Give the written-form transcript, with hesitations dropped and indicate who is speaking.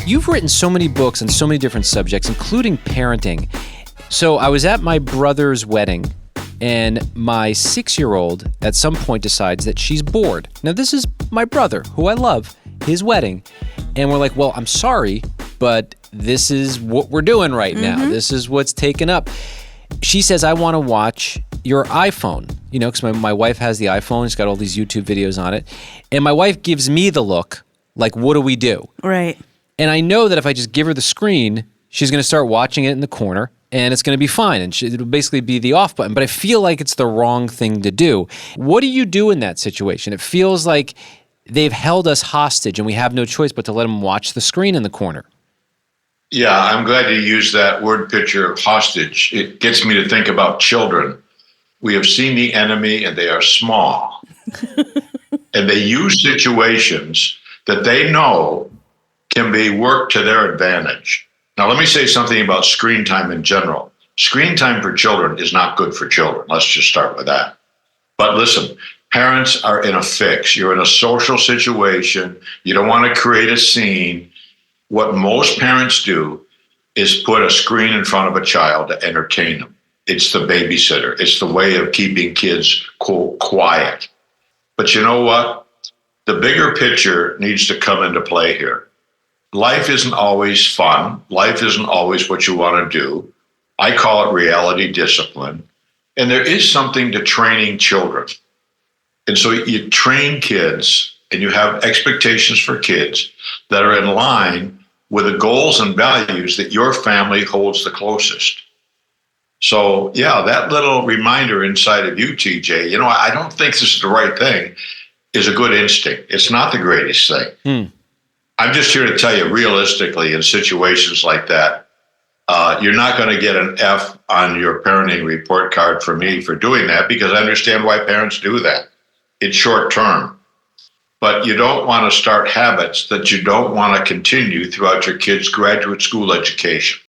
Speaker 1: You've written so many books on so many different subjects, including parenting. So I was at my brother's wedding, and my 6-year-old at some point decides that she's bored. Now, this is my brother, who I love, his wedding. And we're like, well, I'm sorry, but this is what we're doing right now. This is what's taken up. She says, I want to watch your iPhone, because my wife has the iPhone. It's got all these YouTube videos on it. And my wife gives me the look, like, what do we do?
Speaker 2: Right.
Speaker 1: And I know that if I just give her the screen, she's going to start watching it in the corner, and it's going to be fine. And it'll basically be the off button. But I feel like it's the wrong thing to do. What do you do in that situation? It feels like they've held us hostage, and we have no choice but to let them watch the screen in the corner.
Speaker 3: Yeah, I'm glad you used that word picture, hostage. It gets me to think about children. We have seen the enemy, and they are small. And they use situations that they know can be worked to their advantage. Now, let me say something about screen time in general. Screen time for children is not good for children. Let's just start with that. But listen, parents are in a fix. You're in a social situation. You don't want to create a scene. What most parents do is put a screen in front of a child to entertain them. It's the babysitter. It's the way of keeping kids, quote, quiet. But you know what? The bigger picture needs to come into play here. Life isn't always fun. Life isn't always what you want to do. I call it reality discipline. And there is something to training children. And so you train kids and you have expectations for kids that are in line with the goals and values that your family holds the closest. So, yeah, that little reminder inside of you, TJ, I don't think this is the right thing, is a good instinct. It's not the greatest thing. I'm just here to tell you realistically, in situations like that, you're not going to get an F on your parenting report card from me for doing that, because I understand why parents do that. It's short term. But you don't want to start habits that you don't want to continue throughout your kids' graduate school education.